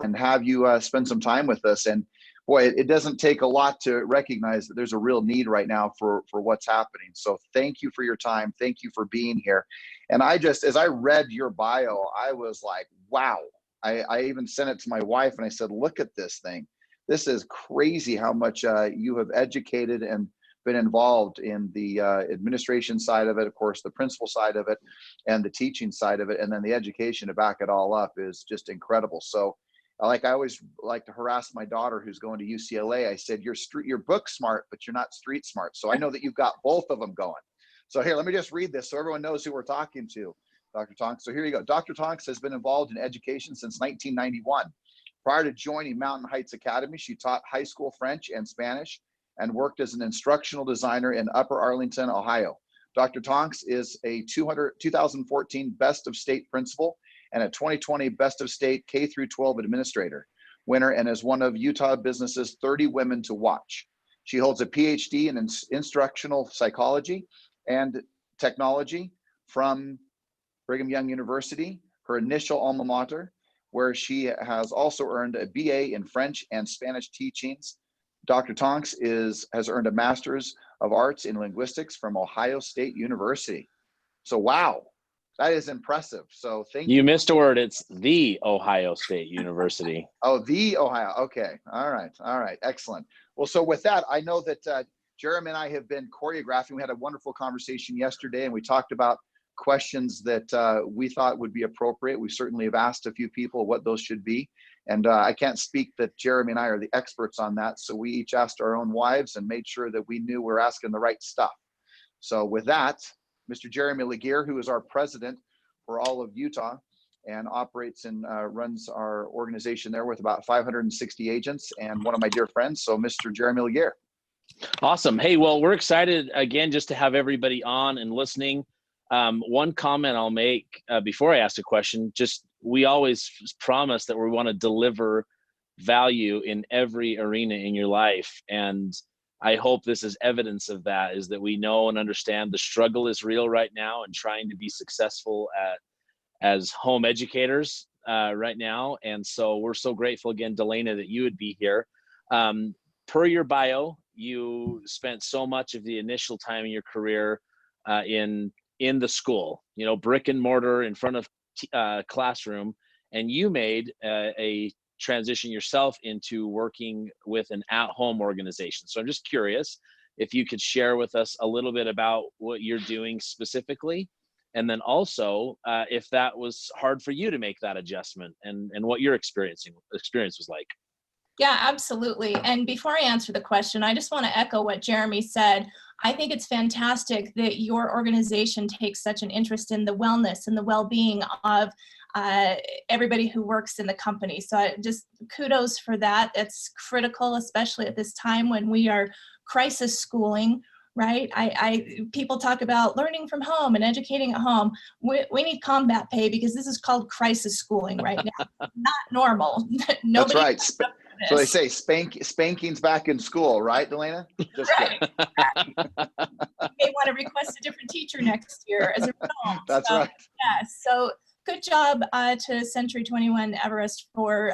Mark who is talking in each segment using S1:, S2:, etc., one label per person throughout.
S1: and have you spend some time with us. And boy, it doesn't take a lot to recognize that there's a real need right now for what's happening. So thank you for your time. Thank you for being here. And as I read your bio, I was like, wow. I even sent it to my wife and I said, look at this thing. This is crazy how much you have educated and been involved in the administration side of it, of course, the principal side of it, and the teaching side of it, and then the education to back it all up is just incredible. So, like I always like to harass my daughter who's going to UCLA. I said, you're book smart, but you're not street smart. So I know that you've got both of them going. So here, let me just read this so everyone knows who we're talking to, Dr. Tonks. So here you go. Dr. Tonks has been involved in education since 1991. Prior to joining Mountain Heights Academy, she taught high school French and Spanish and worked as an instructional designer in Upper Arlington, Ohio. Dr. Tonks is a 2014 Best of State Principal and a 2020 Best of State K through 12 Administrator winner, and is one of Utah Business's 30 Women to Watch. She holds a PhD in instructional psychology and technology from Brigham Young University, her initial alma mater, where she has also earned a BA in French and Spanish teachings. Dr. Tonks has earned a Master's of Arts in Linguistics from Ohio State University. So, wow, that is impressive. So thank you.
S2: You missed a word. It's the Ohio State University.
S1: Oh, the Ohio. Okay. All right. Excellent. Well, so with that, I know that Jeremy and I have been choreographing. We had a wonderful conversation yesterday, and we talked about questions that we thought would be appropriate. We certainly have asked a few people what those should be. And I can't speak that Jeremy and I are the experts on that. So we each asked our own wives and made sure that we knew we're asking the right stuff. So with that, Mr. Jeremy Laguerre, who is our president for all of Utah and operates and runs our organization there with about 560 agents, and one of my dear friends. So Mr. Jeremy Laguerre.
S2: Awesome. Hey, well, we're excited again just to have everybody on and listening. One comment I'll make before I ask a question, we always promise that we want to deliver value in every arena in your life. And I hope this is evidence of that, is that we know and understand the struggle is real right now and trying to be successful as home educators right now. And so we're so grateful again, Dalaina, that you would be here. Per your bio, you spent so much of the initial time in your career in the school, brick and mortar in front of classroom, and you made a transition yourself into working with an at-home organization. So I'm just curious if you could share with us a little bit about what you're doing specifically, and then also if that was hard for you to make that adjustment, and what your experience was like.
S3: Yeah, absolutely. And before I answer the question, I just want to echo what Jeremy said. I think it's fantastic that your organization takes such an interest in the wellness and the well-being of everybody who works in the company. So just kudos for that. That's critical, especially at this time when we are crisis schooling, right? People talk about learning from home and educating at home. We need combat pay, because this is called crisis schooling right now, not normal.
S1: That's right. So they say spanking's back in school, right, Dalaina? Just
S3: right. You may want to request a different teacher next year as a result.
S1: That's right.
S3: Yeah, so good job to Century 21 Everest for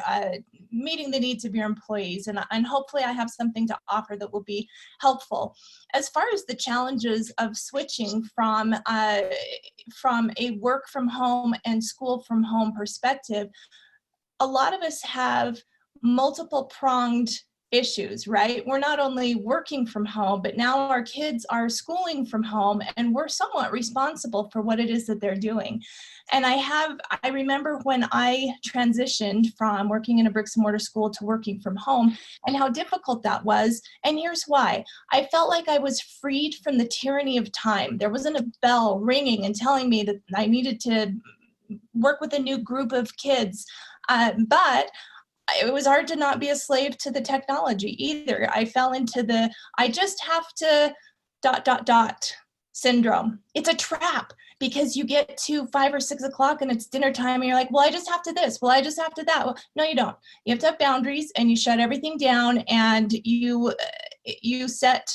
S3: meeting the needs of your employees, and hopefully I have something to offer that will be helpful. As far as the challenges of switching from a work from home and school from home perspective, a lot of us have multiple pronged issues, right? We're not only working from home, but now our kids are schooling from home, and we're somewhat responsible for what it is that they're doing. And I remember when I transitioned from working in a bricks and mortar school to working from home, and how difficult that was. And here's why. I felt like I was freed from the tyranny of time. There wasn't a bell ringing and telling me that I needed to work with a new group of kids. But it was hard to not be a slave to the technology either. I fell into I just have to ... syndrome. It's a trap, because you get to 5 or 6 o'clock and it's dinner time and you're like, well, I just have to this. Well, I just have to that. Well, no, you don't. You have to have boundaries, and you shut everything down, and you set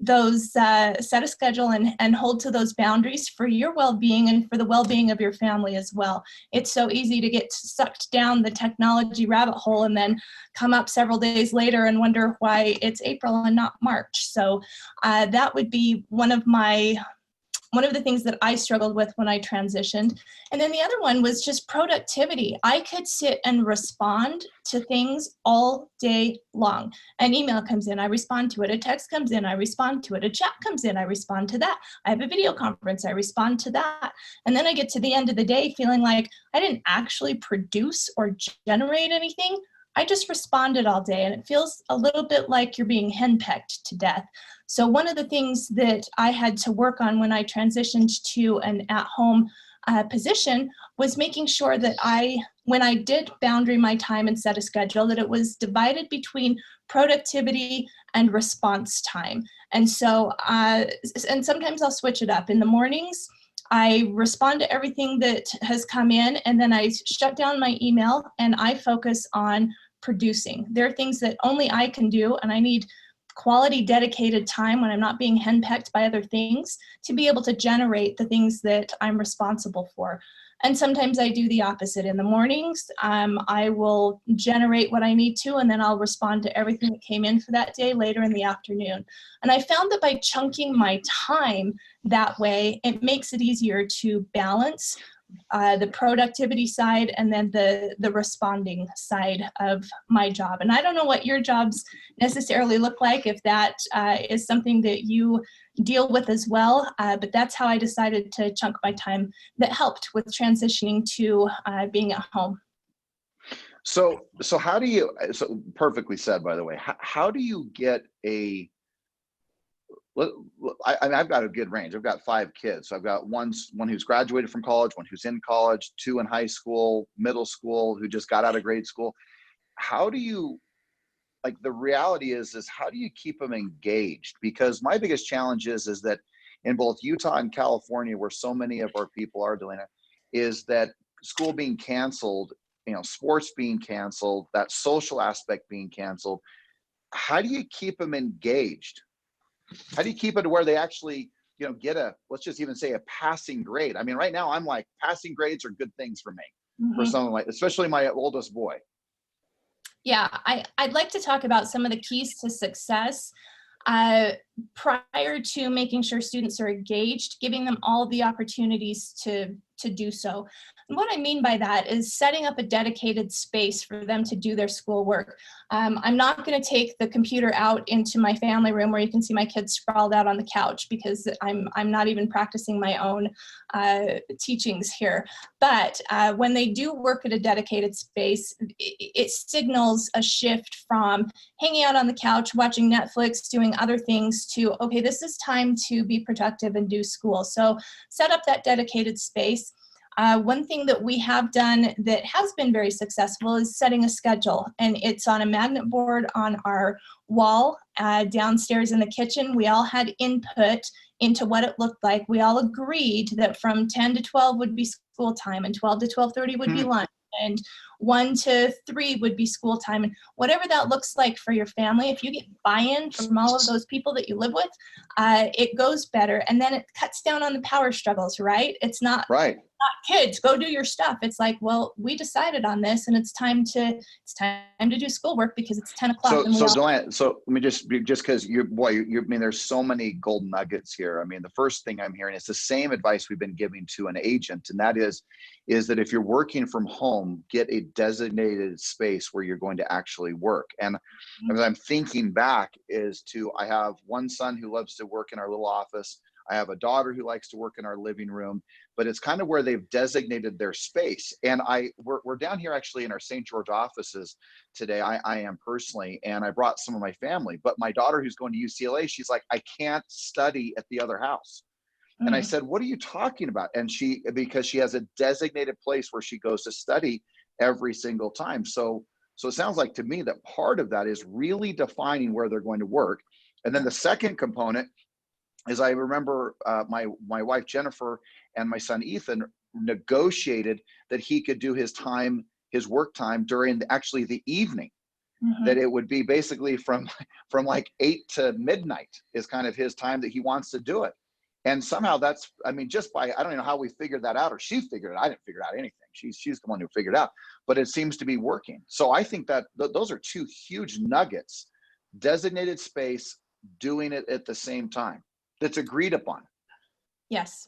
S3: those, set a schedule and hold to those boundaries for your well-being and for the well-being of your family as well. It's so easy to get sucked down the technology rabbit hole and then come up several days later and wonder why it's April and not March. So that would be one of the things that I struggled with when I transitioned. And then the other one was just productivity. I could sit and respond to things all day long. An email comes in, I respond to it. A text comes in, I respond to it. A chat comes in, I respond to that. I have a video conference, I respond to that. And then I get to the end of the day feeling like I didn't actually produce or generate anything. I just responded all day, and it feels a little bit like you're being henpecked to death. So one of the things that I had to work on when I transitioned to an at-home position was making sure that when I did boundary my time and set a schedule, that it was divided between productivity and response time. And so, and sometimes I'll switch it up. In the mornings, I respond to everything that has come in, and then I shut down my email and I focus on producing. There are things that only I can do, and I need quality dedicated time when I'm not being henpecked by other things to be able to generate the things that I'm responsible for. And sometimes I do the opposite. In the mornings, I will generate what I need to, and then I'll respond to everything that came in for that day later in the afternoon. And I found that by chunking my time that way, it makes it easier to balance the productivity side and then the responding side of my job. And I don't know what your jobs necessarily look like, if that is something that you deal with as well, but that's how I decided to chunk my time that helped with transitioning to being at home.
S1: So how do you, so perfectly said, by the way, how do you get I've got a good range. I've got 5 kids. So I've got one who's graduated from college, one who's in college, 2 in high school, middle school, who just got out of grade school. How do you, like, the reality is how do you keep them engaged? Because my biggest challenge is that in both Utah and California, where so many of our people are, Dalaina, is that school being canceled, sports being canceled, that social aspect being canceled. How do you keep them engaged? How do you keep it to where they actually, get let's just even say a passing grade? I mean, right now I'm like, passing grades are good things for me, for someone like, especially my oldest boy.
S3: Yeah, I'd like to talk about some of the keys to success prior to making sure students are engaged, giving them all the opportunities to do so. And what I mean by that is setting up a dedicated space for them to do their schoolwork. I'm not going to take the computer out into my family room where you can see my kids sprawled out on the couch, because I'm not even practicing my own teachings here. But when they do work at a dedicated space, it signals a shift from hanging out on the couch, watching Netflix, doing other things, to, okay, this is time to be productive and do school. So set up that dedicated space. One thing that we have done that has been very successful is setting a schedule, and it's on a magnet board on our wall downstairs in the kitchen. We all had input into what it looked like. We all agreed that from 10 to 12 would be school time, and 12 to 12:30 would be lunch, and 1 to 3 would be school time. And whatever that looks like for your family, if you get buy-in from all of those people that you live with, it goes better. And then it cuts down on the power struggles, right? It's not,
S1: right,
S3: kids, go do your stuff. It's like, well, we decided on this, and it's time to do schoolwork because it's 10 o'clock.
S1: So Dalaina, so let me just because I mean, there's so many golden nuggets here. I mean, the first thing I'm hearing is the same advice we've been giving to an agent, and that is that if you're working from home, get a designated space where you're going to actually work. And as I'm thinking back I have one son who loves to work in our little office. I have a daughter who likes to work in our living room, but it's kind of where they've designated their space. And we're down here actually in our St. George offices today. I am personally, and I brought some of my family, but my daughter who's going to UCLA, she's like, I can't study at the other house. And I said, what are you talking about? And because she has a designated place where she goes to study every single time. So it sounds like to me that part of that is really defining where they're going to work. And then the second component is, I remember my wife Jennifer and my son Ethan negotiated that he could do his work time during the evening. that it would be basically from like 8 to midnight is kind of his time that he wants to do it. And somehow that's, I mean, just by, I don't know how we figured that out, or she figured it. I didn't figure out anything. She's the one who figured it out, but it seems to be working. So I think that those are two huge nuggets: designated space, doing it at the same time, that's agreed upon.
S3: Yes.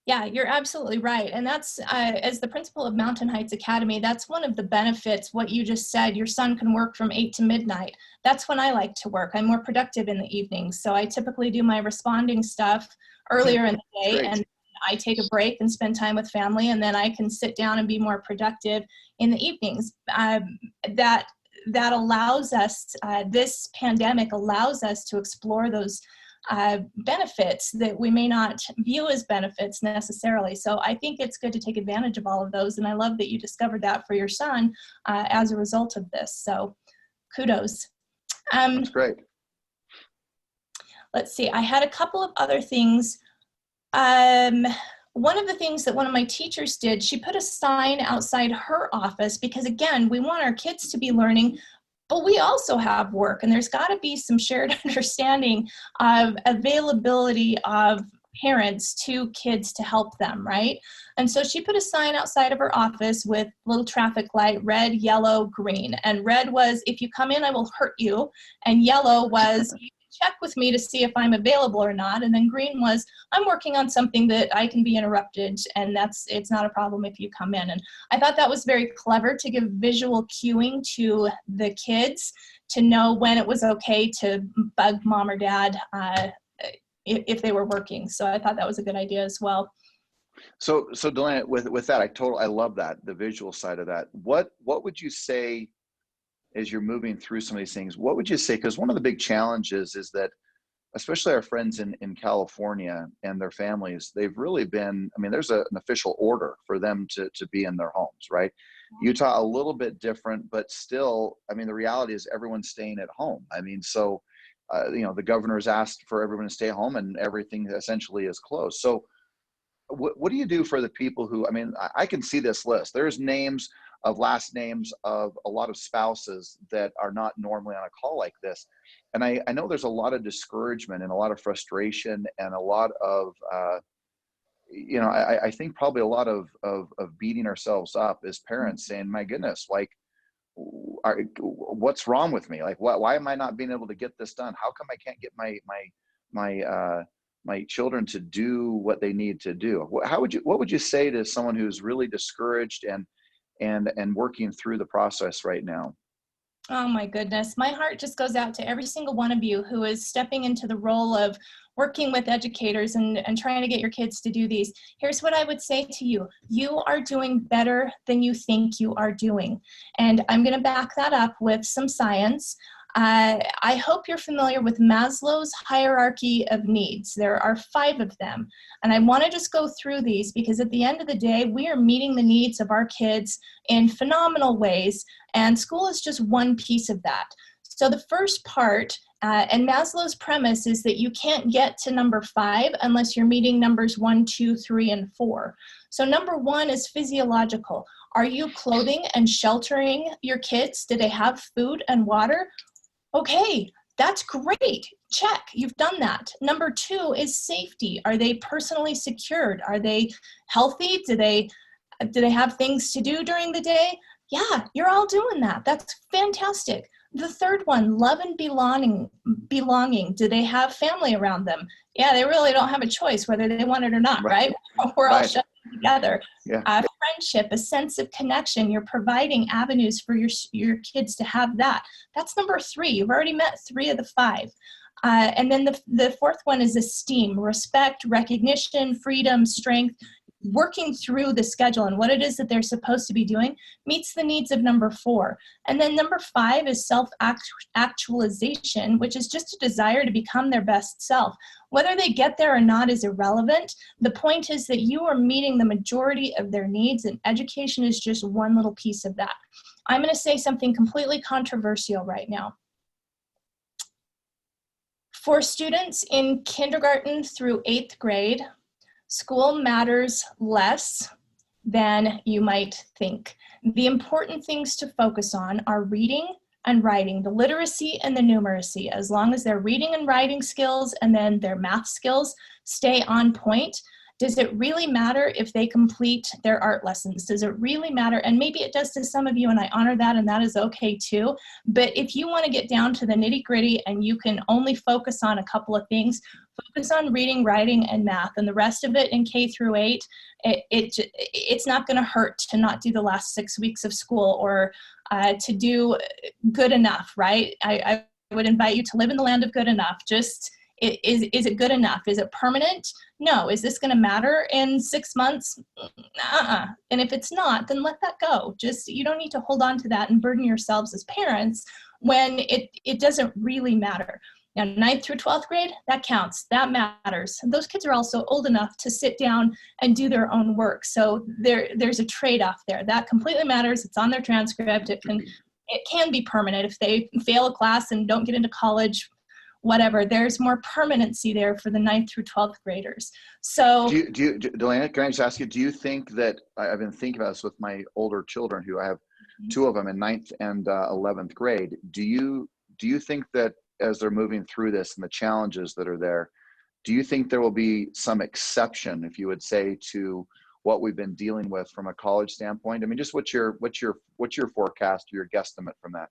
S3: Yeah, you're absolutely right. And that's, as the principal of Mountain Heights Academy, that's one of the benefits, what you just said, your son can work from 8 to midnight. That's when I like to work. I'm more productive in the evenings. So I typically do my responding stuff earlier in the day, and I take a break and spend time with family, and then I can sit down and be more productive in the evenings. That allows us, this pandemic allows us to explore those benefits that we may not view as benefits necessarily. So I think it's good to take advantage of all of those. And I love that you discovered that for your son as a result of this. So kudos.
S1: That's great.
S3: Let's see, I had a couple of other things. One of the things that one of my teachers did, she put a sign outside her office, because again, we want our kids to be learning, but we also have work, and there's got to be some shared understanding of availability of parents to kids to help them, right? And so she put a sign outside of her office with little traffic light, red, yellow, green. And red was, if you come in, I will hurt you. And yellow was, you can check with me to see if I'm available or not. And then green was, I'm working on something that I can be interrupted, and it's not a problem if you come in. And I thought that was very clever to give visual cueing to the kids to know when it was okay to bug mom or dad if they were working. So I thought that was a good idea as well.
S1: So Dalaina, with that, I love that, the visual side of that. What would you say as you're moving through some of these things? What would you say? Because one of the big challenges is that, especially our friends in California and their families, they've really been, I mean, there's an official order for them to be in their homes, right? Utah, a little bit different, but still, I mean, the reality is everyone's staying at home. I mean, so, the governor's asked for everyone to stay home, and everything essentially is closed. So what do you do for the people who, I mean, I can see this list. There's last names of a lot of spouses that are not normally on a call like this. And I know there's a lot of discouragement and a lot of frustration and a lot of, I think probably a lot of beating ourselves up as parents, saying, my goodness, like, what's wrong with me? Like, why am I not being able to get this done? How come I can't get my children to do what they need to do? What would you say to someone who's really discouraged and working through the process right now?
S3: Oh my goodness. My heart just goes out to every single one of you who is stepping into the role of working with educators and trying to get your kids to do these. Here's what I would say to you. You are doing better than you think you are doing. And I'm going to back that up with some science. I hope you're familiar with Maslow's hierarchy of needs. There are 5 of them. And I want to just go through these, because at the end of the day, we are meeting the needs of our kids in phenomenal ways. And school is just one piece of that. So the first part, and Maslow's premise is that you can't get to number 5 unless you're meeting numbers 1, 2, 3, and 4. So number 1 is physiological. Are you clothing and sheltering your kids? Do they have food and water? Okay, that's great. Check, you've done that. Number 2 is safety. Are they personally secured? Are they healthy? Do they have things to do during the day? Yeah, you're all doing that. That's fantastic. The third one, love and belonging. Do they have family around them? Yeah, they really don't have a choice whether they want it or not, right? We're all shut together.
S1: Yeah.
S3: Friendship, a sense of connection. You're providing avenues for your kids to have that. That's number 3. You've already met 3 of the 5. And then the fourth one is esteem, respect, recognition, freedom, strength. Working through the schedule and what it is that they're supposed to be doing meets the needs of number 4. And then number 5 is self-actualization, which is just a desire to become their best self. Whether they get there or not is irrelevant. The point is that you are meeting the majority of their needs, and education is just one little piece of that. I'm going to say something completely controversial right now. For students in kindergarten through 8th grade, school matters less than you might think. The important things to focus on are reading, and writing, the literacy and the numeracy, as long as their reading and writing skills and then their math skills stay on point. Does it really matter if they complete their art lessons? Does it really matter? And maybe it does to some of you, and I honor that, and that is okay too. But if you want to get down to the nitty gritty and you can only focus on a couple of things, focus on reading, writing, and math, and the rest of it in K through 8, it's not going to hurt to not do the last 6 weeks of school or to do good enough, right? I would invite you to live in the land of good enough. Just, is it good enough? Is it permanent? No. Is this going to matter in 6 months? And if it's not, then let that go. Just, you don't need to hold on to that and burden yourselves as parents when it doesn't really matter. Now, 9th through 12th grade, that counts. That matters. And those kids are also old enough to sit down and do their own work. So there's a trade-off there. That completely matters. It's on their transcript. It can be permanent. If they fail a class and don't get into college, whatever, there's more permanency there for the 9th through 12th graders. So
S1: Dalaina, can I just ask you, do you think that, I've been thinking about this with my older children, who I have 2 of them in 9th and 11th grade. Do you think that as they're moving through this and the challenges that are there, do you think there will be some exception, if you would say, to what we've been dealing with from a college standpoint? I mean, just what's your forecast, your guesstimate from that?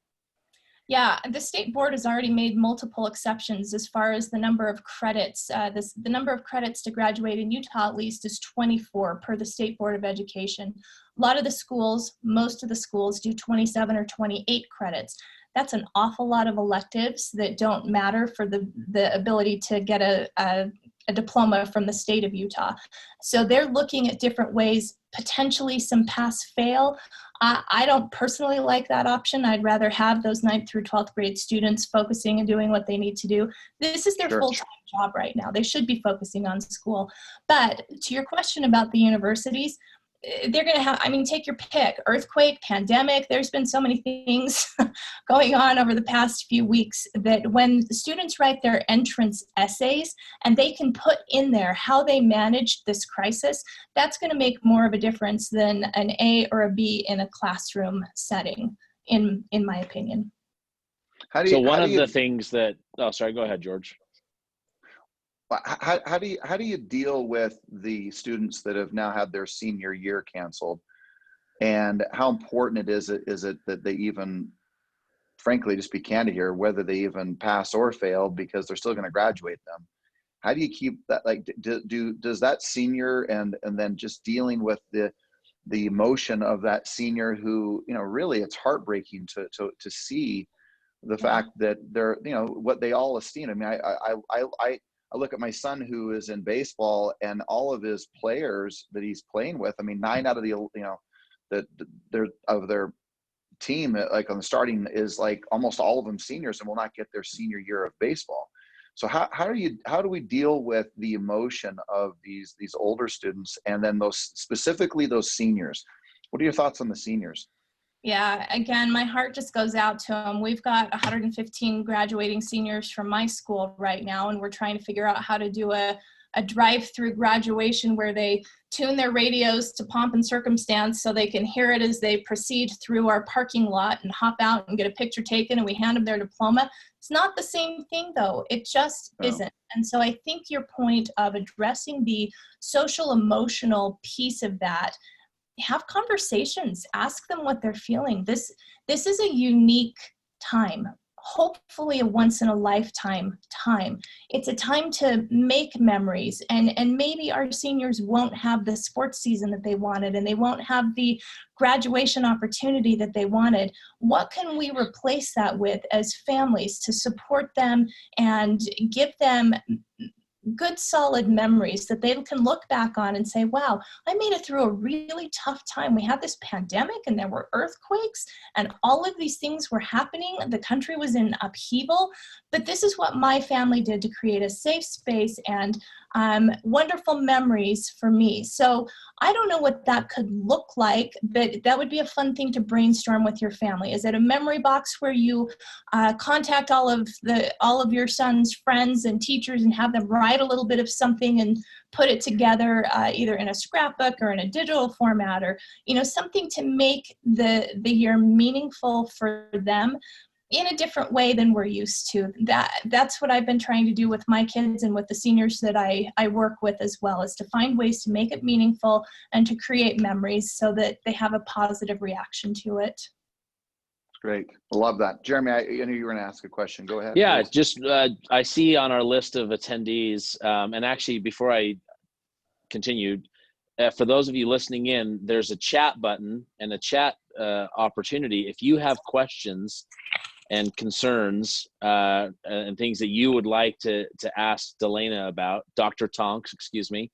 S3: Yeah, the state board has already made multiple exceptions as far as the number of credits. The number of credits to graduate in Utah, at least, is 24 per the State Board of Education. A lot of the schools, most of the schools, do 27 or 28 credits. That's an awful lot of electives that don't matter for the ability to get a diploma from the state of Utah. So they're looking at different ways, potentially some pass-fail. I don't personally like that option. I'd rather have those 9th through 12th grade students focusing and doing what they need to do. This is their full-time job right now. They should be focusing on school. But to your question about the universities, they're going to have, I mean, take your pick, earthquake, pandemic. There's been so many things going on over the past few weeks that when students write their entrance essays and they can put in there how they managed this crisis, that's going to make more of a difference than an A or a B in a classroom setting, in my opinion.
S2: One of the things that, oh, sorry, go ahead, George.
S1: How do you deal with the students that have now had their senior year canceled, and how important is it that they even, frankly, just be candid here, whether they even pass or fail, because they're still going to graduate them? How do you keep that, like, does that senior and then just dealing with the emotion of that senior who, you know, really it's heartbreaking to see the fact that they're, you know, what they all esteem. I mean, I look at my son who is in baseball, and all of his players that he's playing with, I mean, 9 out of the, you know, of their team, like on the starting, is like almost all of them seniors and will not get their senior year of baseball. So how do we deal with the emotion of these older students, and then specifically those seniors? What are your thoughts on the seniors?
S3: Yeah, again, my heart just goes out to them. We've got 115 graduating seniors from my school right now, and we're trying to figure out how to do a drive-through graduation where they tune their radios to pomp and circumstance so they can hear it as they proceed through our parking lot and hop out and get a picture taken, and we hand them their diploma. It's not the same thing, though. It just isn't. And so I think your point of addressing the social emotional piece of that, have conversations, ask them what they're feeling. This is a unique time, hopefully a once in a lifetime time. It's a time to make memories, and maybe our seniors won't have the sports season that they wanted, and they won't have the graduation opportunity that they wanted. What can we replace that with as families to support them and give them good solid memories that they can look back on and say, wow, I made it through a really tough time. We had this pandemic and there were earthquakes and all of these things were happening. The country was in upheaval, but this is what my family did to create a safe space and wonderful memories for me. So I don't know what that could look like, but that would be a fun thing to brainstorm with your family. Is it a memory box where you contact all of your son's friends and teachers and have them write a little bit of something and put it together either in a scrapbook or in a digital format, or, you know, something to make the year meaningful for them? in a different way than we're used to. That's what I've been trying to do with my kids and with the seniors that I work with as well, is to find ways to make it meaningful and to create memories so that they have a positive reaction to it.
S1: Great. I love that. Jeremy, I knew you were going to ask a question. Go ahead.
S2: Yeah,
S1: please.
S2: just I see on our list of attendees, and actually before I continued, for those of you listening in, there's a chat button and a chat opportunity. If you have questions and concerns and things that you would like to ask Dalaina about, Dr. Tonks, excuse me,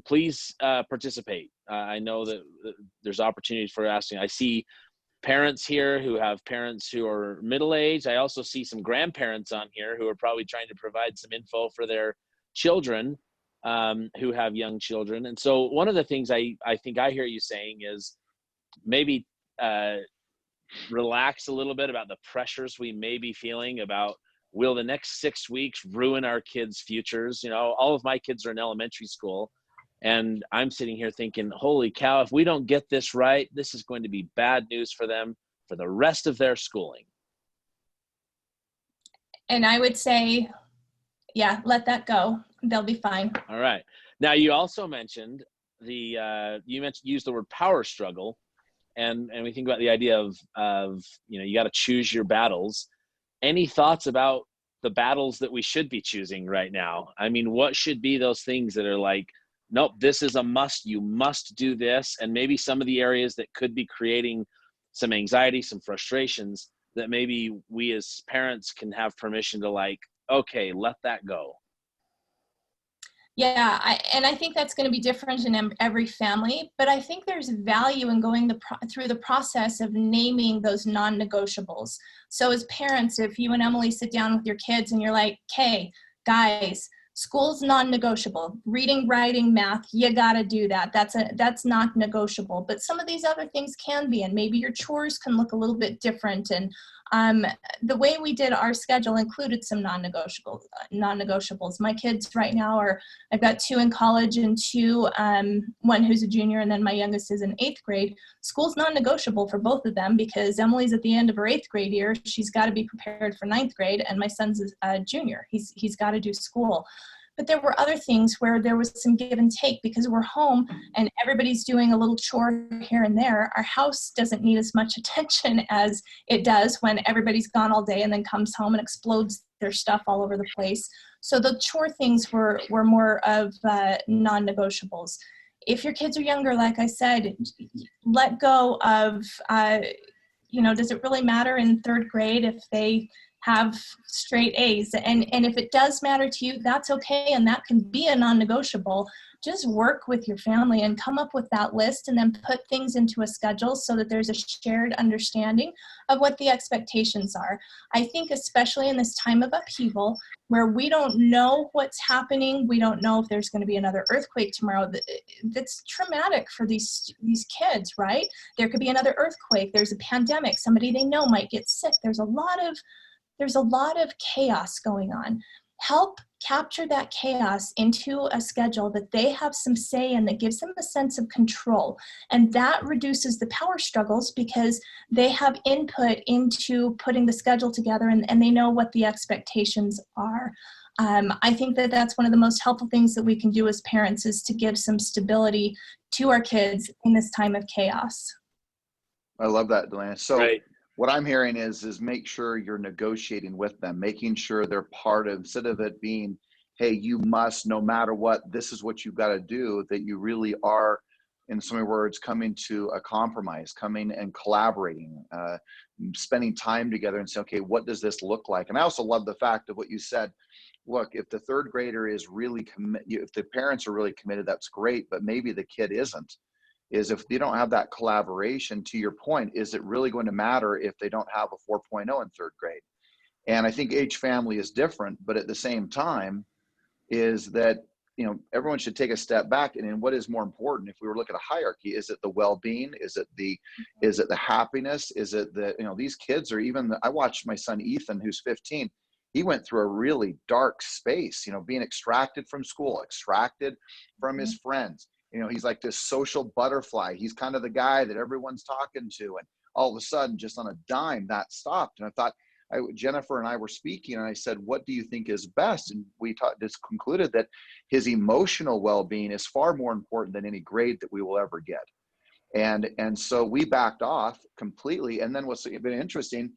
S2: please participate. I know that there's opportunities for asking. I see parents here who have parents who are middle-aged. I also see some grandparents on here who are probably trying to provide some info for their children who have young children. And so one of the things I think I hear you saying is maybe relax a little bit about the pressures we may be feeling about, will the next 6 weeks ruin our kids' futures? You know, all of my kids are in elementary school, and I'm sitting here thinking, holy cow, if we don't get this right, this is going to be bad news for them for the rest of their schooling.
S3: And I would say, yeah, let that go. They'll be fine.
S2: All right. Now, you also mentioned used the word power struggle, and we think about the idea of you got to choose your battles. Any thoughts about the battles that we should be choosing right now? I mean, what should be those things that are like, nope, this is a must, you must do this, and maybe some of the areas that could be creating some anxiety, some frustrations, that maybe we as parents can have permission to, like, okay, let that go.
S3: Yeah, I think that's going to be different in every family, but I think there's value in going through the process of naming those non-negotiables. So as parents, if you and Emily sit down with your kids and you're like, okay, guys, school's non-negotiable. Reading, writing, math, you got to do that. That's not negotiable. But some of these other things can be, and maybe your chores can look a little bit different. And the way we did our schedule included some non-negotiables. My kids right now I've got 2 in college and 2, one who's a junior, and then my youngest is in 8th grade. School's non-negotiable for both of them because Emily's at the end of her 8th grade year. She's got to be prepared for 9th grade, and my son's a junior. He's got to do school. But there were other things where there was some give and take because we're home and everybody's doing a little chore here and there. Our house doesn't need as much attention as it does when everybody's gone all day and then comes home and explodes their stuff all over the place. So the chore things were more of non-negotiables. If your kids are younger, like I said, let go of, does it really matter in 3rd grade if they have straight A's? And if it does matter to you, that's okay. And that can be a non-negotiable. Just work with your family and come up with that list and then put things into a schedule so that there's a shared understanding of what the expectations are. I think especially in this time of upheaval where we don't know what's happening, we don't know if there's going to be another earthquake tomorrow, that's traumatic for these kids, right? There could be another earthquake, there's a pandemic, somebody they know might get sick. There's a lot of chaos going on. Help capture that chaos into a schedule that they have some say in, that gives them a sense of control. And that reduces the power struggles because they have input into putting the schedule together and they know what the expectations are. I think that that's one of the most helpful things that we can do as parents, is to give some stability to our kids in this time of chaos.
S1: I love that, Dalaina. So
S2: Right.
S1: What I'm hearing is make sure you're negotiating with them, making sure they're part of, instead of it being, hey, you must, no matter what, this is what you've got to do, that you really are, in so many words, coming to a compromise, coming and collaborating, spending time together and say, okay, what does this look like? And I also love the fact of what you said. Look, if the 3rd grader is really if the parents are really committed, that's great, but maybe the kid isn't. Is if you don't have that collaboration, to your point, is it really going to matter if they don't have a 4.0 in 3rd grade? And I think each family is different, but at the same time is that, everyone should take a step back. And what is more important, if we were looking at a hierarchy, is it the well-being? Is it the happiness? Is it these kids are I watched my son, Ethan, who's 15. He went through a really dark space, being extracted from school, extracted from his friends. He's like this social butterfly. He's kind of the guy that everyone's talking to. And all of a sudden, just on a dime, that stopped. And I thought, Jennifer and I were speaking, and I said, what do you think is best? And we just concluded that his emotional well-being is far more important than any grade that we will ever get. And so we backed off completely. And then what's been interesting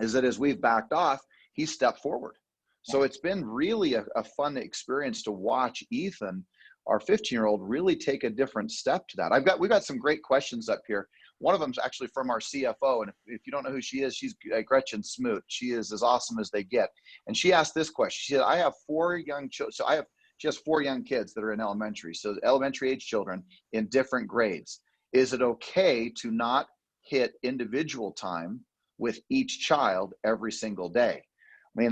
S1: is that as we've backed off, he stepped forward. So it's been really a fun experience to watch Ethan, our 15-year-old, really take a different step to that. We've got some great questions up here. One of them is actually from our CFO. And if you don't know who she is, she's Gretchen Smoot. She is as awesome as they get. And she asked this question. She said, I have 4 young children. So she has 4 young kids that are in elementary. So elementary age children in different grades. Is it okay to not hit individual time with each child every single day? I mean,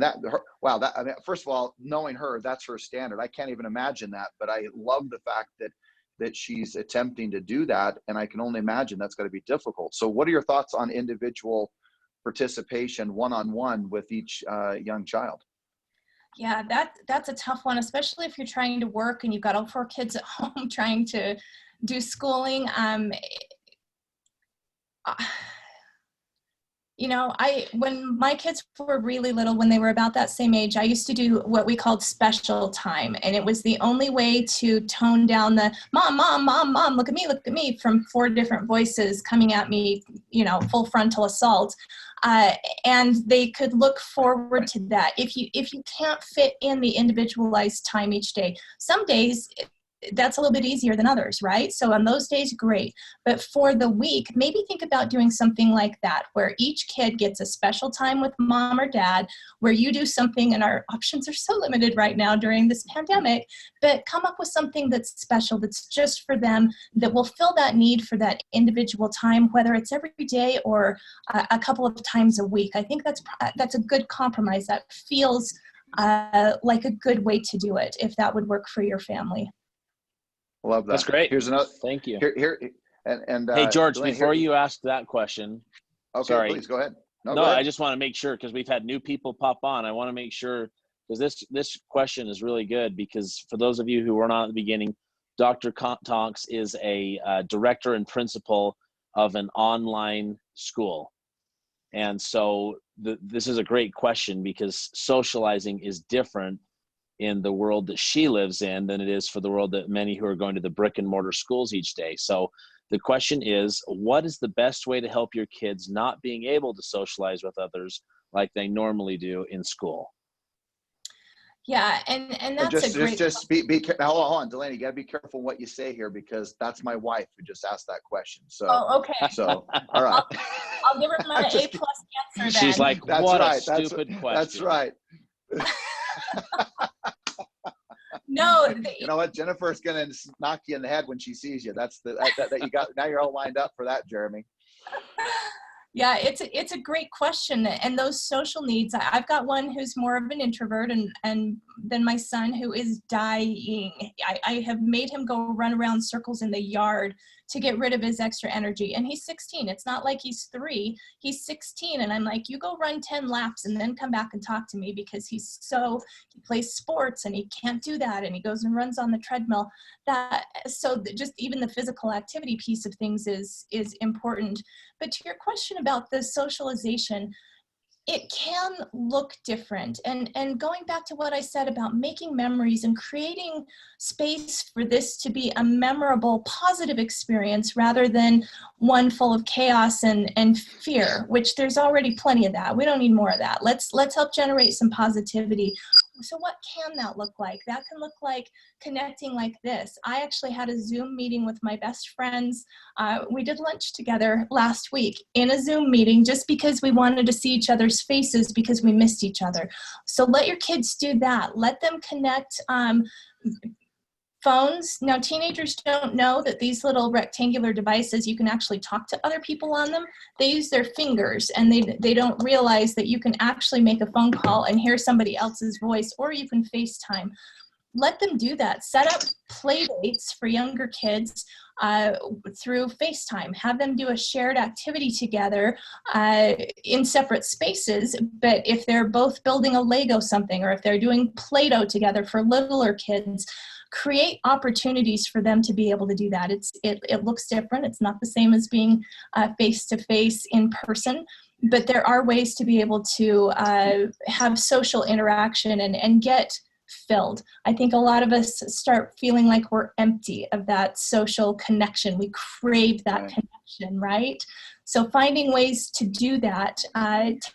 S1: first of all, knowing her, that's her standard. I can't even imagine that, but I love the fact that she's attempting to do that. And I can only imagine that's going to be difficult. So what are your thoughts on individual participation one-on-one with each young child?
S3: Yeah, that's a tough one, especially if you're trying to work and you've got all 4 kids at home trying to do schooling. When my kids were really little, when they were about that same age, I used to do what we called special time. And it was the only way to tone down the mom, mom, mom, mom, look at me from 4 different voices coming at me, full frontal assault. And they could look forward to that. If you can't fit in the individualized time each day, some days that's a little bit easier than others, right? So on those days, great. But for the week, maybe think about doing something like that, where each kid gets a special time with mom or dad, where you do something, and our options are so limited right now during this pandemic, but come up with something that's special, that's just for them, that will fill that need for that individual time, whether it's every day or a couple of times a week. I think that's a good compromise. That feels like a good way to do it, if that would work for your family.
S1: Love that.
S2: That's great.
S1: Here's another.
S2: Thank you.
S1: Hey,
S2: George,
S1: Dalaina,
S2: before you ask that question.
S1: Okay,
S2: sorry.
S1: Please go ahead.
S2: No,
S1: go ahead.
S2: I just want to make sure, because we've had new people pop on. I want to make sure, because this question is really good, because for those of you who were not at the beginning, Dr. Tonks is a director and principal of an online school. And so this is a great question, because socializing is different in the world that she lives in than it is for the world that many who are going to the brick and mortar schools each day. So the question is, what is the best way to help your kids not being able to socialize with others like they normally do in school?
S3: Yeah, and that's a great.
S1: Just be careful. Hold on, Dalaina, you gotta be careful what you say here, because that's my wife who just asked that question. So,
S3: okay.
S1: So, all right.
S3: I'll give her my A+ answer then.
S2: She's like,
S1: that's
S2: what
S1: right.
S2: a stupid question.
S1: That's right.
S3: No,
S1: you know what? Jennifer's gonna knock you in the head when she sees you. That's that you got. Now you're all lined up for that, Jeremy.
S3: Yeah, it's a great question. And those social needs, I've got one who's more of an introvert, and then my son, who is dying. I have made him go run around circles in the yard to get rid of his extra energy. And he's 16. It's not like he's 3. He's 16. And I'm like, you go run 10 laps and then come back and talk to me, because he plays sports and he can't do that. And he goes and runs on the treadmill. Just even the physical activity piece of things is important. But to your question about the socialization, it can look different. And going back to what I said about making memories and creating space for this to be a memorable, positive experience rather than one full of chaos and fear, which there's already plenty of that. We don't need more of that. Let's help generate some positivity. So what can that look like? That can look like connecting like this. I actually had a Zoom meeting with my best friends. We did lunch together last week in a Zoom meeting, just because we wanted to see each other's faces, because we missed each other. So let your kids do that. Let them connect. Phones. Now, teenagers don't know that these little rectangular devices, you can actually talk to other people on them. They use their fingers, and they don't realize that you can actually make a phone call and hear somebody else's voice, or you can FaceTime. Let them do that. Set up play dates for younger kids through FaceTime. Have them do a shared activity together in separate spaces. But if they're both building a Lego something, or if they're doing Play-Doh together for littler kids, create opportunities for them to be able to do that. It looks different. It's not the same as being face-to-face in person, but there are ways to be able to have social interaction and get filled. I think a lot of us start feeling like we're empty of that social connection. We crave that connection, right? So finding ways to do that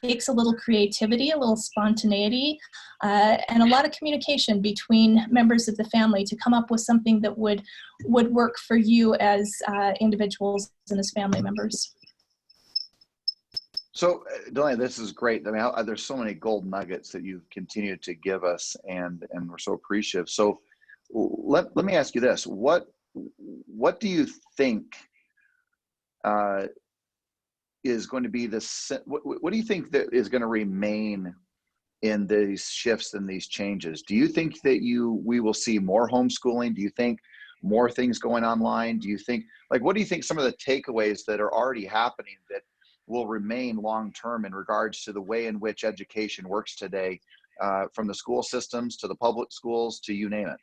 S3: takes a little creativity, a little spontaneity, and a lot of communication between members of the family to come up with something that would work for you as individuals and as family members.
S1: So, Dalaina, this is great. I mean, there's so many gold nuggets that you've continued to give us, and we're so appreciative. So, let me ask you this: what do you think is going to be what do you think that is going to remain in these shifts and these changes? Do you think that we will see more homeschooling? Do you think more things going online? Do you think, what do you think some of the takeaways that are already happening that will remain long-term in regards to the way in which education works today, from the school systems to the public schools to you name it?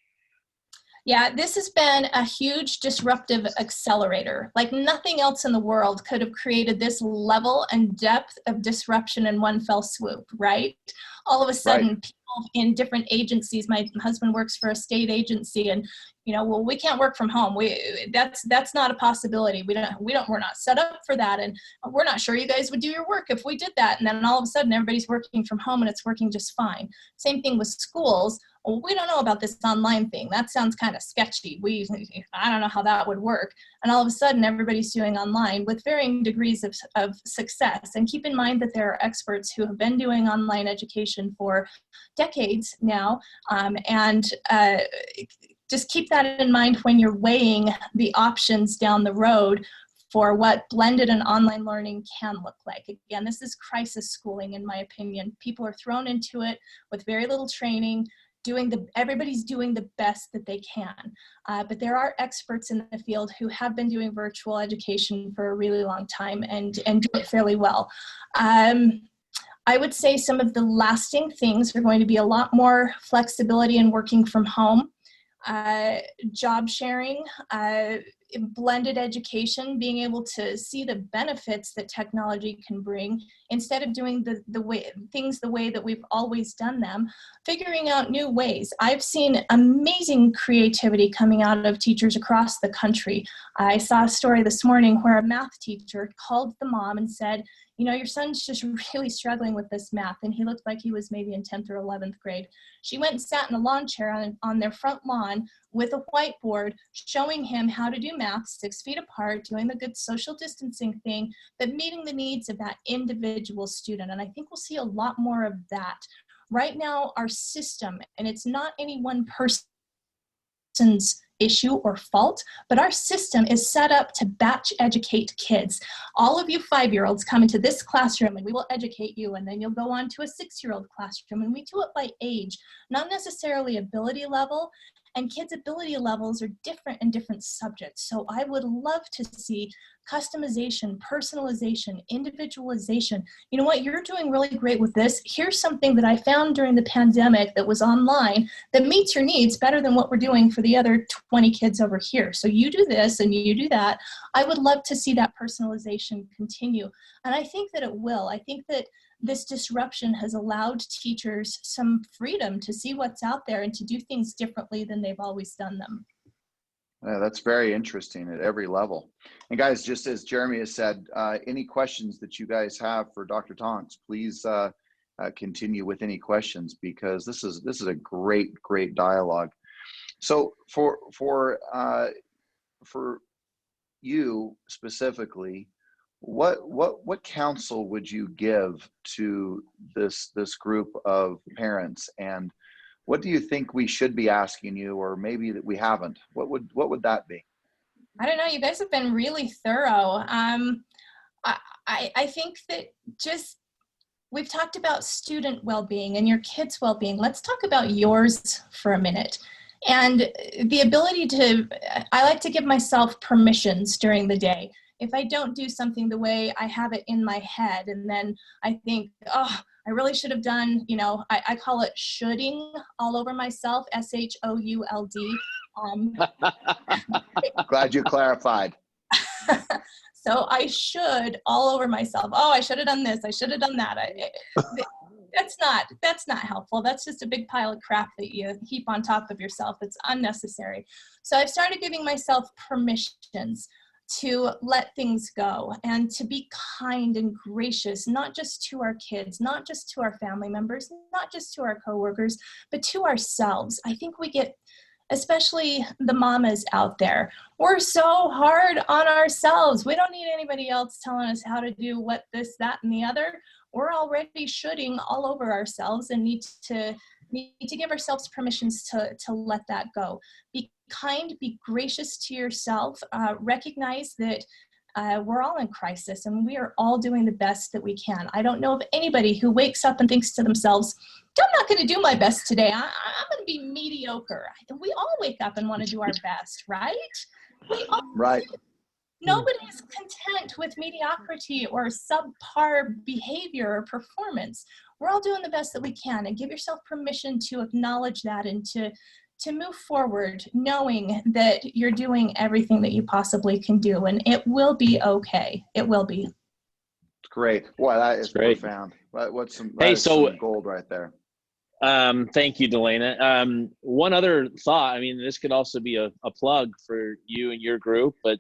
S3: Yeah, this has been a huge disruptive accelerator. Like nothing else in the world could have created this level and depth of disruption in one fell swoop, right? All of a sudden, people in different agencies, my husband works for a state agency, and well, we can't work from home. That's not a possibility. We're not set up for that, and we're not sure you guys would do your work if we did that. And then all of a sudden, everybody's working from home, and it's working just fine. Same thing with schools. Well, we don't know about this online thing. That sounds kind of sketchy. I don't know how that would work. And all of a sudden, everybody's doing online with varying degrees of success. And keep in mind that there are experts who have been doing online education for decades now, and just keep that in mind when you're weighing the options down the road for what blended and online learning can look like. Again, this is crisis schooling, in my opinion. People are thrown into it with very little training. Everybody's doing the best that they can. But there are experts in the field who have been doing virtual education for a really long time and do it fairly well. I would say some of the lasting things are going to be a lot more flexibility in working from home, job sharing, blended education, being able to see the benefits that technology can bring instead of doing the way that we've always done them, figuring out new ways. I've seen amazing creativity coming out of teachers across the country. I saw a story this morning where a math teacher called the mom and said, your son's just really struggling with this math, and he looked like he was maybe in 10th or 11th grade. She went and sat in a lawn chair on their front lawn with a whiteboard, showing him how to do math 6 feet apart, doing the good social distancing thing, but meeting the needs of that individual student. And I think we'll see a lot more of that. Right now, our system, and it's not any one person's issue or fault, but our system is set up to batch educate kids. All of you 5-year-olds come into this classroom and we will educate you, and then you'll go on to a 6-year-old classroom, and we do it by age, not necessarily ability level. And kids' ability levels are different in different subjects. So I would love to see customization, personalization, individualization. You know what, you're doing really great with this. Here's something that I found during the pandemic that was online that meets your needs better than what we're doing for the other 20 kids over here. So you do this and you do that. I would love to see that personalization continue. And I think that it will. I think that this disruption has allowed teachers some freedom to see what's out there and to do things differently than they've always done them.
S1: Yeah, that's very interesting at every level. And guys, just as Jeremy has said, any questions that you guys have for Dr. Tonks, please continue with any questions, because this is a great dialogue. So for you specifically, what counsel would you give to this group of parents, and what do you think we should be asking you, or maybe that we haven't? What would that be?
S3: I don't know. You guys have been really thorough. I think that we've talked about student well-being and your kids' well-being. Let's talk about yours for a minute. And the ability I like to give myself permissions during the day. If I don't do something the way I have it in my head, and then I think, oh, I really should have done, I call it shoulding all over myself, SHOULD.
S1: Glad you clarified.
S3: So I should all over myself. Oh, I should have done this. I should have done that. That's not helpful. That's just a big pile of crap that you heap on top of yourself. It's unnecessary. So I've started giving myself permissions to let things go and to be kind and gracious, not just to our kids, not just to our family members, not just to our coworkers, but to ourselves. I think we get, especially the mamas out there, we're so hard on ourselves. We don't need anybody else telling us how to do what, this, that, and the other. We're already shooting all over ourselves and need to give ourselves permissions to let that go. Be kind, be gracious to yourself, recognize that we're all in crisis and we are all doing the best that we can. I don't know of anybody who wakes up and thinks to themselves, I'm not going to do my best today. I'm going to be mediocre. We all wake up and want to do our best, right?
S1: Right.
S3: Nobody is content with mediocrity or subpar behavior or performance. We're all doing the best that we can, and give yourself permission to acknowledge that and to move forward knowing that you're doing everything that you possibly can do, and it will be okay. It will be.
S1: Great. Boy, that is
S2: great.
S1: Profound. What's some,
S2: hey,
S1: so some gold right there.
S2: Thank you, Dalaina. One other thought, I mean, this could also be a plug for you and your group, but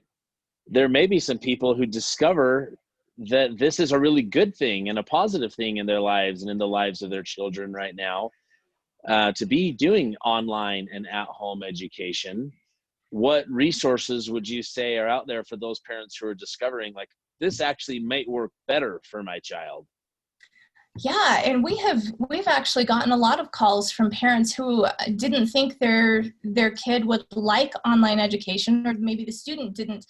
S2: there may be some people who discover that this is a really good thing and a positive thing in their lives and in the lives of their children right now, to be doing online and at-home education. What resources would you say are out there for those parents who are discovering, like, this actually might work better for my child?
S3: Yeah, and we've actually gotten a lot of calls from parents who didn't think their kid would like online education, or maybe the student didn't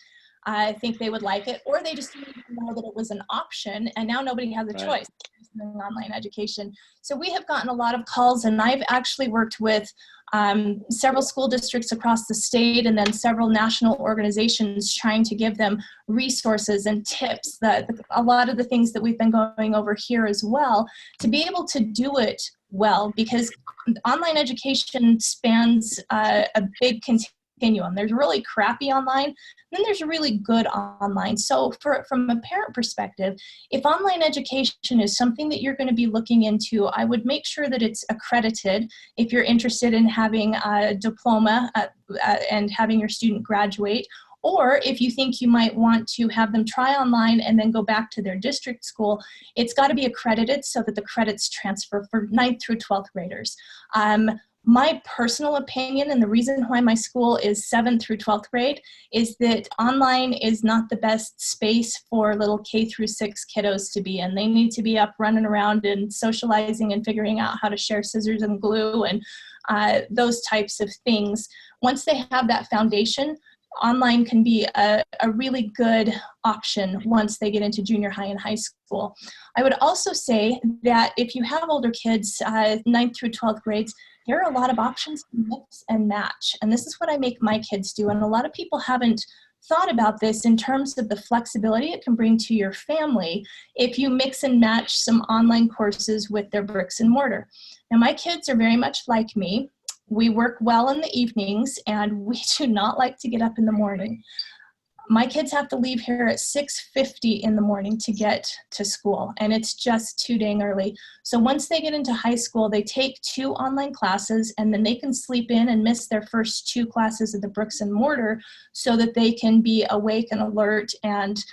S3: think they would like it, or they just didn't even know that it was an option, and now nobody has a choice in online education. So we have gotten a lot of calls, and I've actually worked with several school districts across the state and then several national organizations trying to give them resources and tips, that a lot of the things that we've been going over here as well, to be able to do it well, because online education spans a big continuum. There's really crappy online, and then there's really good online. So from a parent perspective, if online education is something that you're going to be looking into, I would make sure that it's accredited if you're interested in having a diploma and having your student graduate. Or if you think you might want to have them try online and then go back to their district school, it's got to be accredited so that the credits transfer for 9th through 12th graders. My personal opinion, and the reason why my school is 7th through 12th grade, is that online is not the best space for little K through 6 kiddos to be in. They need to be up running around and socializing and figuring out how to share scissors and glue and those types of things. Once they have that foundation, online can be a really good option once they get into junior high and high school. I would also say that if you have older kids, 9th through 12th grades, there are a lot of options to mix and match. And this is what I make my kids do. And a lot of people haven't thought about this in terms of the flexibility it can bring to your family if you mix and match some online courses with their bricks and mortar. Now, my kids are very much like me. We work well in the evenings, and we do not like to get up in the morning. My kids have to leave here at 6:50 in the morning to get to school, and it's just too dang early. So once they get into high school, they take 2 online classes, and then they can sleep in and miss their first 2 classes of the bricks and mortar so that they can be awake and alert and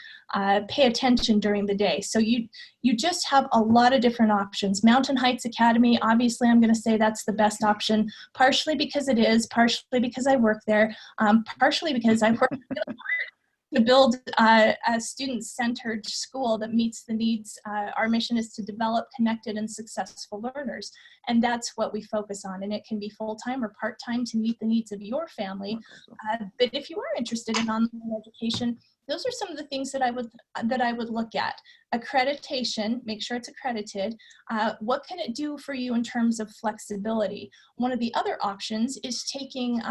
S3: pay attention during the day. So you just have a lot of different options. Mountain Heights Academy, obviously I'm going to say that's the best option, partially because it is, partially because I work there, partially because I work really hard to build a student-centered school that meets the needs. Our mission is to develop connected and successful learners, and that's what we focus on. And it can be full-time or part-time to meet the needs of your family. But if you are interested in online education, those are some of the things that I would look at. Accreditation, make sure it's accredited. What can it do for you in terms of flexibility? One of the other options is taking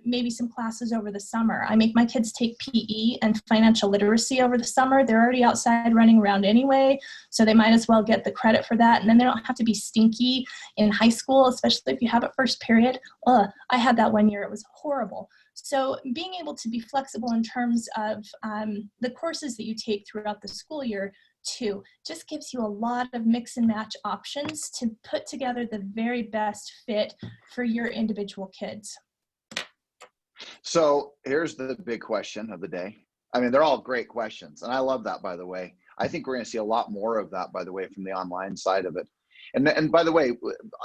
S3: maybe some classes over the summer. I make my kids take PE and financial literacy over the summer. They're already outside running around anyway, so they might as well get the credit for that. And then they don't have to be stinky in high school, especially if you have it first period. I had that one year. It was horrible. So being able to be flexible in terms of the courses that you take throughout the school year too, just gives you a lot of mix and match options to put together the very best fit for your individual kids.
S1: So here's the big question of the day. I mean, they're all great questions, and I love that, by the way. I think we're going to see a lot more of that, by the way, from the online side of it. And by the way,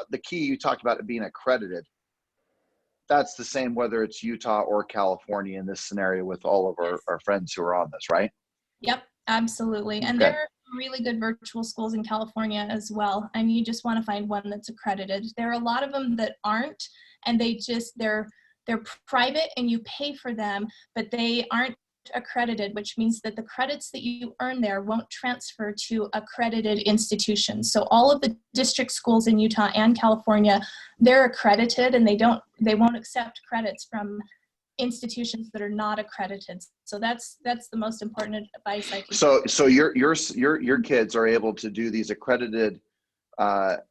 S1: the key, you talked about it being accredited. That's the same whether it's Utah or California in this scenario with all of our friends who are on this, right?
S3: Yep, absolutely. And
S1: Okay.
S3: there are really good virtual schools in California as well. And you just want to find one that's accredited. There are a lot of them that aren't, and they're private and you pay for them, but they aren't accredited, which means that the credits that you earn there won't transfer to accredited institutions. So all of the district schools in Utah and California, they're accredited, and they won't accept credits from institutions that are not accredited. So that's the most important advice I can.
S1: So your kids are able to do these accredited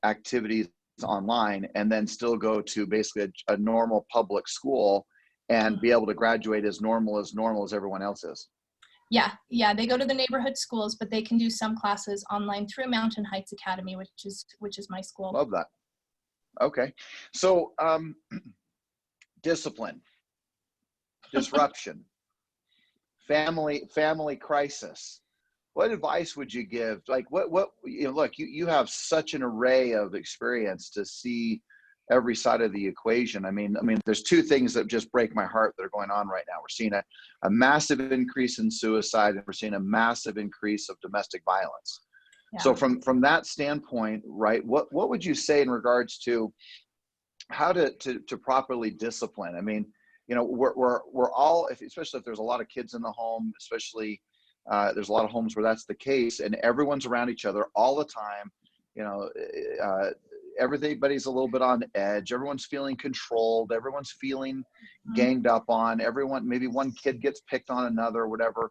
S1: activities online and then still go to basically a normal public school and be able to graduate as normal as everyone else is.
S3: Yeah, they go to the neighborhood schools, but they can do some classes online through Mountain Heights Academy, which is my school.
S1: Love that. Okay. So discipline, disruption, family crisis. What advice would you give? Like what look, you have such an array of experience to see every side of the equation. I mean, there's two things that just break my heart that are going on right now. We're seeing a massive increase in suicide, and we're seeing a massive increase of domestic violence. Yeah. So from that standpoint, right, what would you say in regards to how to properly discipline? I mean, we're all, especially if there's a lot of kids in the home, especially there's a lot of homes where that's the case, and everyone's around each other all the time. Everybody's a little bit on edge. Everyone's feeling controlled. Everyone's feeling ganged up on. Maybe one kid gets picked on another, whatever.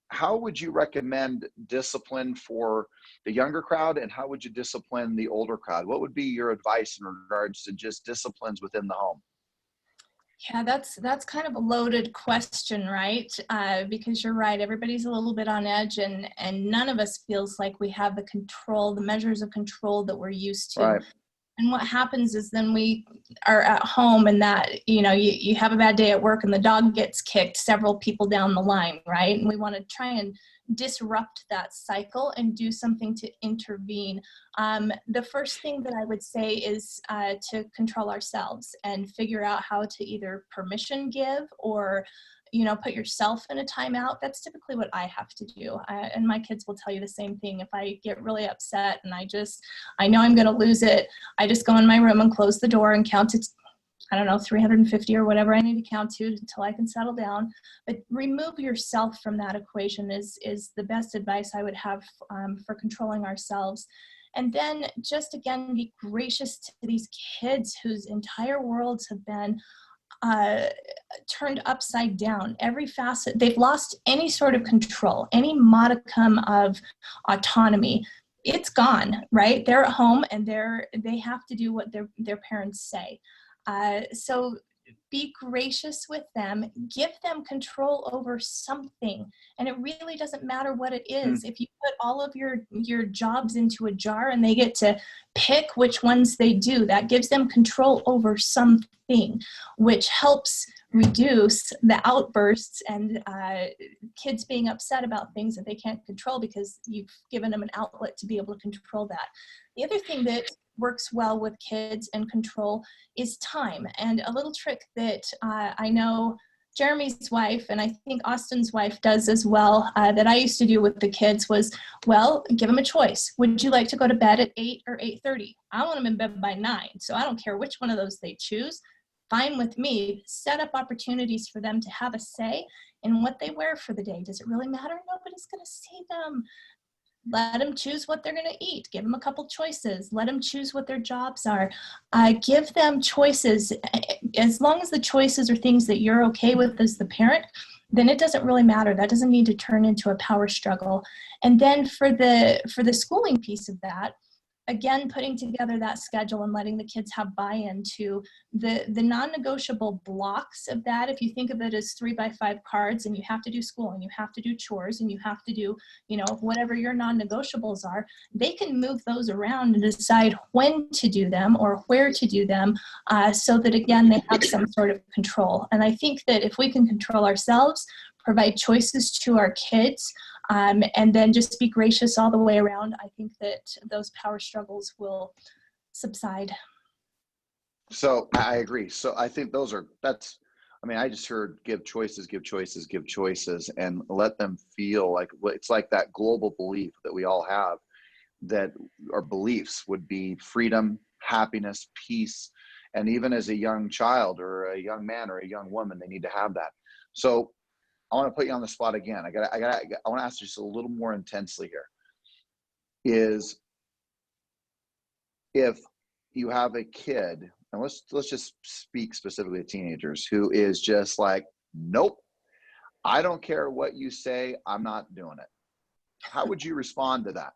S1: How would you recommend discipline for the younger crowd, and how would you discipline the older crowd? What would be your advice in regards to just disciplines within the home?
S3: Yeah, that's kind of a loaded question, right? Because you're right, everybody's a little bit on edge, and none of us feels like we have the measures of control that we're used to.
S1: Right.
S3: And what happens is then we are at home, and that, you have a bad day at work and the dog gets kicked several people down the line, right? And we want to try and disrupt that cycle and do something to intervene. The first thing that I would say is to control ourselves and figure out how to either permission give or put yourself in a timeout. That's typically what I have to do. And my kids will tell you the same thing. If I get really upset and I know I'm going to lose it, I just go in my room and close the door and count to, 350 or whatever I need to count to until I can settle down. But remove yourself from that equation is the best advice I would have for controlling ourselves. And then just, again, be gracious to these kids whose entire worlds have been turned upside down. Every facet, they've lost any sort of control, any modicum of autonomy. It's gone, right? They're at home and they have to do what their parents say. So be gracious with them, give them control over something. And it really doesn't matter what it is. If you put all of your jobs into a jar and they get to pick which ones they do, that gives them control over something, which helps reduce the outbursts and kids being upset about things that they can't control because you've given them an outlet to be able to control that. The other thing that works well with kids and control is time. And a little trick that I know Jeremy's wife, and I think Austin's wife does as well, that I used to do with the kids was, give them a choice. Would you like to go to bed at 8 or 8:30? I want them in bed by 9, so I don't care which one of those they choose. Fine with me. Set up opportunities for them to have a say in what they wear for the day. Does it really matter? Nobody's going to see them. Let them choose what they're going to eat. Give them a couple choices. Let them choose what their jobs are. Give them choices. As long as the choices are things that you're okay with as the parent, then it doesn't really matter. That doesn't need to turn into a power struggle. And then for the schooling piece of that, again, putting together that schedule and letting the kids have buy-in to the non-negotiable blocks of that. If you think of it as 3x5 cards, and you have to do school and you have to do chores and you have to do, whatever your non-negotiables are, they can move those around and decide when to do them or where to do them, so that, again, they have some sort of control. And I think that if we can control ourselves, provide choices to our kids, and then just be gracious all the way around, I think that those power struggles will subside.
S1: So I agree. So I think I just heard give choices, and let them feel like it's like that global belief that we all have, that our beliefs would be freedom, happiness, peace. And even as a young child or a young man or a young woman, they need to have that. So I want to put you on the spot again. I want to ask you just a little more intensely here. Is if you have a kid, and let's just speak specifically to teenagers, who is just like, nope, I don't care what you say, I'm not doing it. How would you respond to that?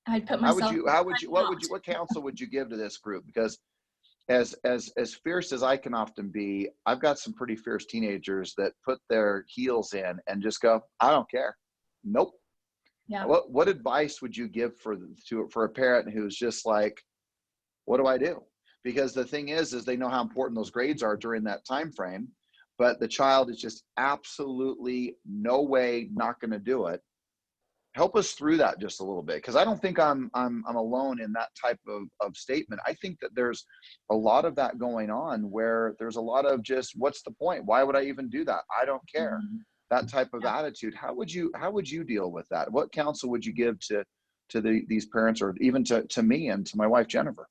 S3: I'd put myself.
S1: What counsel would you give to this group? Because as fierce as I can often be, I've got some pretty fierce teenagers that put their heels in and just go, I don't care. Nope.
S3: Yeah.
S1: What advice would you give for a parent who's just like, what do I do? Because the thing is they know how important those grades are during that time frame, but the child is just absolutely no way not going to do it. Help us through that just a little bit, because I don't think I'm alone in that type of statement. I think that there's a lot of that going on, where there's a lot of just, what's the point? Why would I even do that? I don't care.
S3: Mm-hmm.
S1: That type of attitude. How would you deal with that? What counsel would you give to these parents, or even to me and to my wife Jennifer?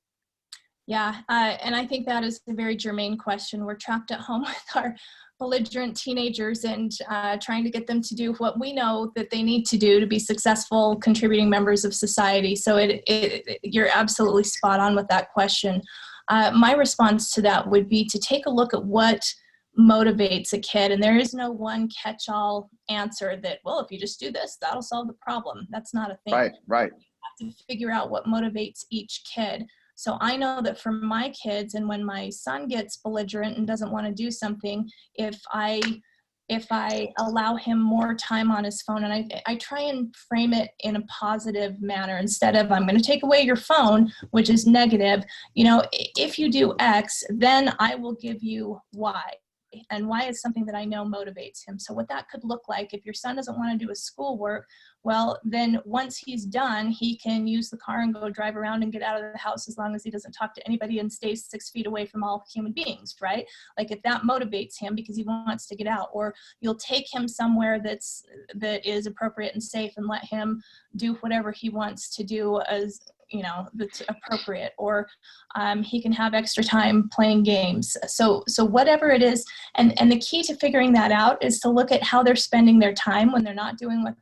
S3: Yeah, and I think that is a very germane question. We're trapped at home with our belligerent teenagers and trying to get them to do what we know that they need to do to be successful, contributing members of society. So you're absolutely spot on with that question. My response to that would be to take a look at what motivates a kid. And there is no one catch-all answer that, well, if you just do this, that'll solve the problem. That's not a thing.
S1: Right.
S3: You have to figure out what motivates each kid. So I know that for my kids, and when my son gets belligerent and doesn't want to do something, if I allow him more time on his phone, and I try and frame it in a positive manner, instead of, I'm going to take away your phone, which is negative, if you do X, then I will give you Y. And Y is something that I know motivates him. So what that could look like, if your son doesn't want to do his schoolwork, well, then once he's done, he can use the car and go drive around and get out of the house, as long as he doesn't talk to anybody and stays 6 feet away from all human beings, right? Like, if that motivates him because he wants to get out, or you'll take him somewhere that is appropriate and safe and let him do whatever he wants to do as, that's appropriate, or he can have extra time playing games. So whatever it is, and the key to figuring that out is to look at how they're spending their time when they're not doing what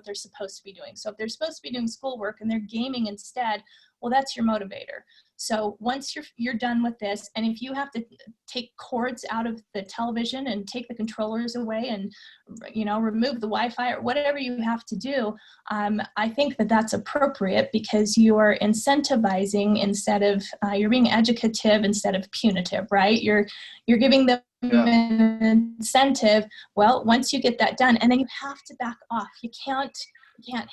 S3: they're supposed to be doing. So if they're supposed to be doing schoolwork and they're gaming instead, well, that's your motivator. So once you're done with this, and if you have to take cords out of the television and take the controllers away and, remove the Wi-Fi or whatever you have to do, I think that that's appropriate, because you are incentivizing instead of, you're being educative instead of punitive, right? You're giving them an incentive. Well, once you get that done, and then you have to back off. You can't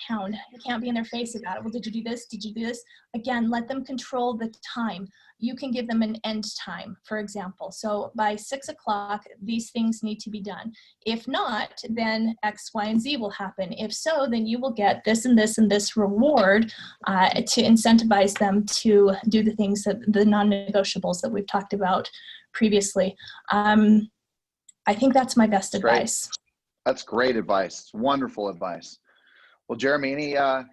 S3: hound. You can't be in their face about it. Well, did you do this? Did you do this? Again, let them control the time. You can give them an end time, for example. So by 6 o'clock, these things need to be done. If not, then X, Y, and Z will happen. If so, then you will get this and this and this reward to incentivize them to do the things, the non-negotiables that we've talked about previously. I think that's my best advice.
S1: That's great advice. It's wonderful advice. Well, Jeremy, can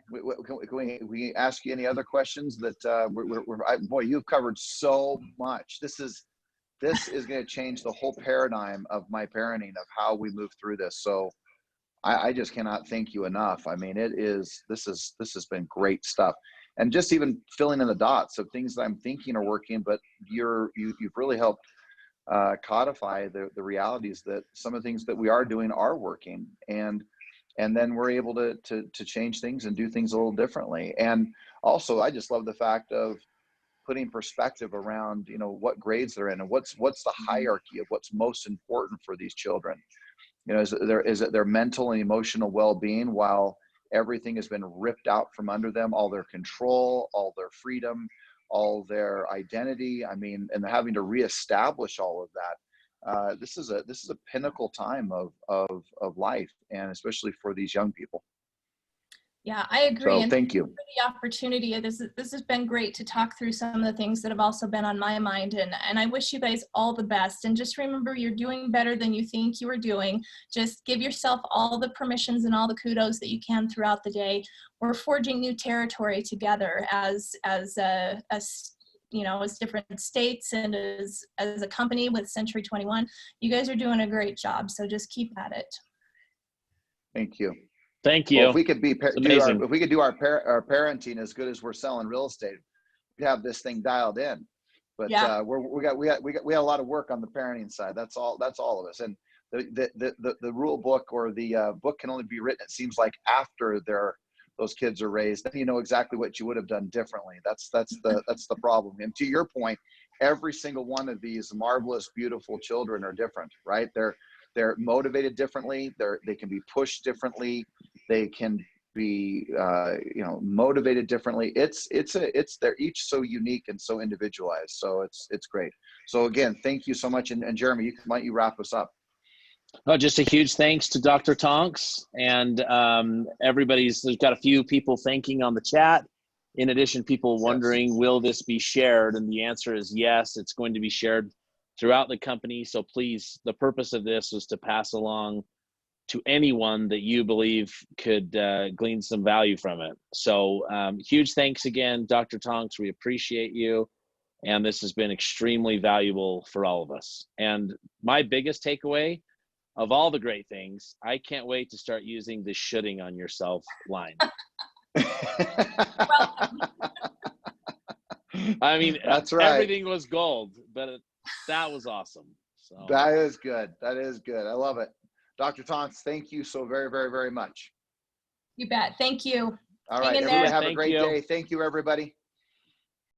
S1: we ask you any other questions that boy, you've covered so much. This this is going to change the whole paradigm of my parenting, of how we move through this. So I just cannot thank you enough. I mean, this has been great stuff. And just even filling in the dots of things that I'm thinking are working, but you've really helped codify the realities that some of the things that we are doing are working. And then we're able to change things and do things a little differently. And also, I just love the fact of putting perspective around, what grades they're in and what's the hierarchy of what's most important for these children. Is it their mental and emotional well-being, while everything has been ripped out from under them, all their control, all their freedom, all their identity. I mean, and having to reestablish all of that. This is a pinnacle time of life, and especially for these young people.
S3: Yeah, I agree.
S1: So
S3: and
S1: thank you
S3: for the opportunity. This has been great to talk through some of the things that have also been on my mind. And I wish you guys all the best. And just remember, you're doing better than you think you are doing. Just give yourself all the permissions and all the kudos that you can throughout the day. We're forging new territory together as different states and as a company with Century 21. You guys are doing a great job. So just keep at it.
S1: Thank you.
S2: Thank you.
S1: Well, if we could do our parenting as good as we're selling real estate, we'd have this thing dialed in. But
S3: yeah.
S1: we got a lot of work on the parenting side. That's all of us. And the rule book, or the book, can only be written, it seems like, after those kids are raised. Then you know exactly what you would have done differently. That's the problem. And to your point, every single one of these marvelous, beautiful children are different, right? They're motivated differently. They can be pushed differently. They can be, motivated differently. They're each so unique and so individualized. So it's great. So again, thank you so much. And Jeremy, why don't you wrap us up?
S2: Oh, just a huge thanks to Dr. Tonks, and there's got a few people thanking on the chat. In addition, people wondering, will this be shared? And the answer is yes, it's going to be shared throughout the company. So please, the purpose of this was to pass along to anyone that you believe could glean some value from it. So huge thanks again, Dr. Tonks. We appreciate you. And this has been extremely valuable for all of us. And my biggest takeaway of all the great things, I can't wait to start using the shoulding on yourself line. I mean,
S1: that's right.
S2: Everything was gold, but that was awesome. So
S1: that is good. That is good. I love it. Dr. Tonks, thank you so very, very, very much.
S3: You bet. Thank you.
S1: All right, everybody have a great day. Thank you, everybody.